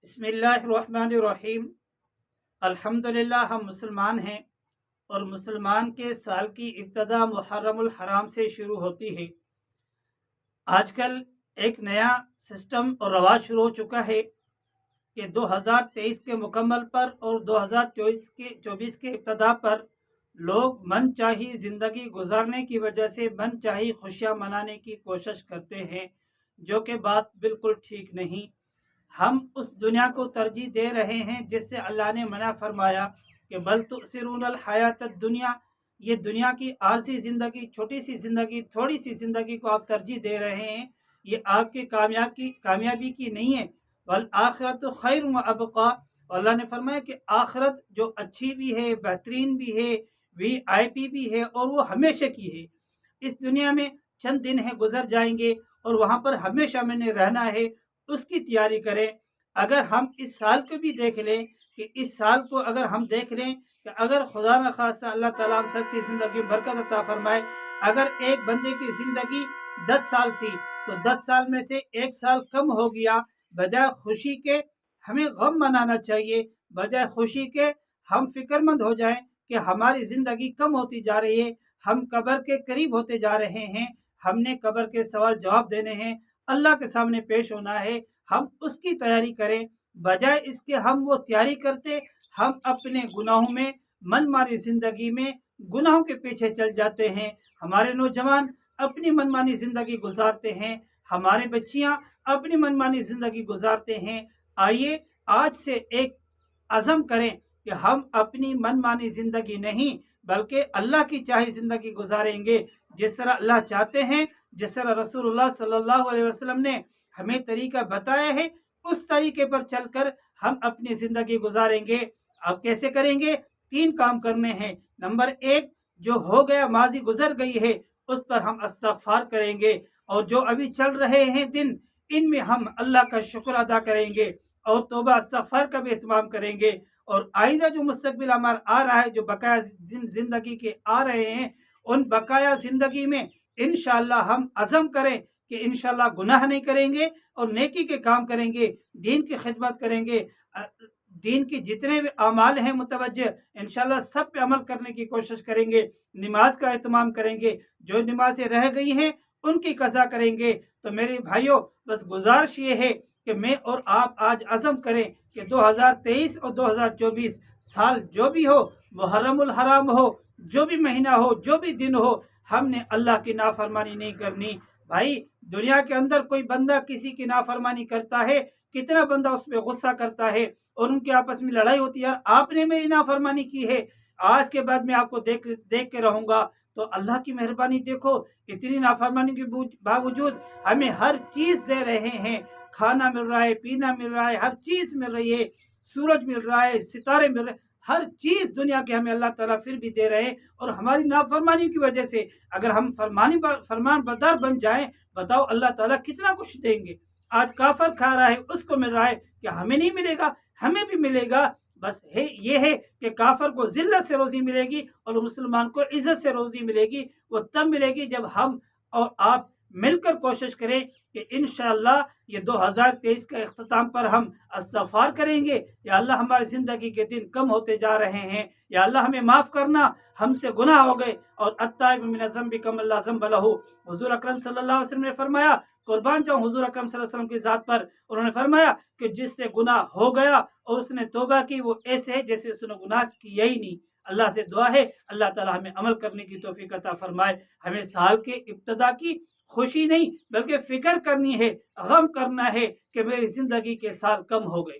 बिस्मिल्लाहिर्रहमानिर्रहीम। अल्हम्दुलिल्लाह हम मुसलमान हैं और मुसलमान के साल की इब्तदा मुहर्रमुल हराम से शुरू होती है। आजकल एक नया सिस्टम और रवाज शुरू हो चुका है कि 2023 के मुकम्मल पर और 2024 के इब्तदा पर लोग मन चाही ज़िंदगी गुजारने की वजह से मन चाही खुशियाँ मनाने की कोशिश करते हैं, जो कि बात बिल्कुल ठीक नहीं। हम उस दुनिया को तरजीह दे रहे हैं जिससे अल्लाह ने मना फरमाया कि बल तुसिरूनल हयात दुनिया, ये दुनिया की आरसी ज़िंदगी, छोटी सी ज़िंदगी, थोड़ी सी ज़िंदगी को आप तरजीह दे रहे हैं। ये आपके कामयाबी की नहीं है। वल आखिरत खैर व अबका, अल्लाह ने फरमाया कि आखिरत जो अच्छी भी है, बेहतरीन भी है, VIP भी है और वो हमेशा की है। इस दुनिया में चंद दिन है, गुजर जाएंगे और वहाँ पर हमेशा मैंने रहना है, उसकी तैयारी करें। अगर हम इस साल को भी देख लें कि इस साल को अगर हम देख लें कि अगर खुदा न खासा अल्लाह ताला हम सब की ज़िंदगी में बरकत अता फरमाए, अगर एक बंदे की ज़िंदगी 10 साल थी तो 10 साल में से 1 साल कम हो गया, बजाय खुशी के हमें गम मनाना चाहिए। बजाय खुशी के हम फिक्रमंद हो जाएं कि हमारी ज़िंदगी कम होती जा रही है, हम कब्र के करीब होते जा रहे हैं, हमने कब्र के सवाल जवाब देने हैं, अल्लाह के सामने पेश होना है, हम उसकी तैयारी करें। बजाय इसके हम वो तैयारी करते, हम अपने गुनाहों में, मनमानी ज़िंदगी में गुनाहों के पीछे चल जाते हैं। हमारे नौजवान अपनी मनमानी ज़िंदगी गुजारते हैं, हमारे बच्चियां अपनी मनमानी ज़िंदगी गुजारते हैं। आइए आज से एक अज़म करें कि हम अपनी मनमानी ज़िंदगी नहीं बल्कि अल्लाह की चाही ज़िंदगी गुजारेंगे, जिस तरह अल्लाह चाहते हैं, जिस तरह रसूलुल्लाह सल्लल्लाहु अलैहि वसल्लम ने हमें तरीका बताया है, उस तरीके पर चलकर हम अपनी ज़िंदगी गुजारेंगे। अब कैसे करेंगे? 3 काम करने हैं। नंबर 1, जो हो गया, माजी गुजर गई है, उस पर हम इस्तग़फ़ार करेंगे और जो अभी चल रहे हैं दिन, इनमें हम अल्लाह का शुक्र अदा करेंगे और तौबा इस्तग़फ़ार का भी एहतमाम करेंगे। और आइंदा जो मुस्तक़बिल हमारा आ रहा है, जो बकाया ज़िंदगी के आ रहे हैं, उन बकाया ज़िंदगी में इंशाअल्लाह हम अज़म करें कि इंशाअल्लाह गुनाह नहीं करेंगे और नेकी के काम करेंगे, दीन की खिदमत करेंगे। दीन की जितने भी अमाल हैं मुतवज्जे, इंशाअल्लाह सब पे अमल करने की कोशिश करेंगे। नमाज का एहतमाम करेंगे, जो नमाजें रह गई हैं उनकी कज़ा करेंगे। तो मेरे भाइयों, बस गुजारिश ये है कि मैं और आप आज अज़म करें कि 2023 और 2024 साल जो भी हो, मुहर्रमुल हराम हो, जो भी महीना हो, जो भी दिन हो, हमने अल्लाह की नाफरमानी नहीं करनी। भाई, दुनिया के अंदर कोई बंदा किसी की नाफरमानी करता है, कितना बंदा उस पर गुस्सा करता है और उनके आपस में लड़ाई होती है, आपने मेरी नाफरमानी की है, आज के बाद मैं आपको देख के रहूंगा। तो अल्लाह की मेहरबानी देखो, इतनी नाफरमानी के बावजूद हमें हर चीज़ दे रहे हैं, खाना मिल रहा है, पीना मिल रहा है, हर चीज़ मिल रही है, सूरज मिल रहा है, सितारे मिल रहे हैं, हर चीज़ दुनिया के हमें अल्लाह ताला फिर भी दे रहे हैं। और हमारी नाफरमानी की वजह से अगर हम फरमान बरदार बन जाएं, बताओ अल्लाह ताला कितना कुछ देंगे। आज काफर खा रहा है, उसको मिल रहा है, क्या हमें नहीं मिलेगा? हमें भी मिलेगा। बस है ये है कि काफर को जिल्लत से रोजी मिलेगी और मुसलमान को इज्जत से रोजी मिलेगी। वो तब मिलेगी जब हम और आप मिलकर कोशिश करें कि इंशाअल्लाह ये 2023 का इख्तिताम पर हम इस्तग़फ़ार करेंगे। या अल्लाह, हमारी ज़िंदगी के दिन कम होते जा रहे हैं, या अल्लाह हमें माफ़ करना, हमसे गुनाह हो गए। और अत्ताइबु मिन ज़ंबि कमन ला ज़ंब लहू, हुज़ूर अकरम सल्लल्लाहु अलैहि वसल्लम ने फरमाया, कुर्बान जाऊं हुज़ूर अकरम सल्लल्लाहु अलैहि वसल्लम की ज़ात पर, उन्होंने फरमाया कि जिससे गुनाह हो गया और उसने तौबा की, वो ऐसे है जैसे उसने गुनाह किया ही नहीं। अल्लाह से दुआ है अल्लाह ताला हमें अमल करने की तौफीक अता फरमाए। हमें साल के इब्तिदा की खुशी नहीं बल्कि फिक्र करनी है, गम करना है कि मेरी जिंदगी के साल कम हो गए।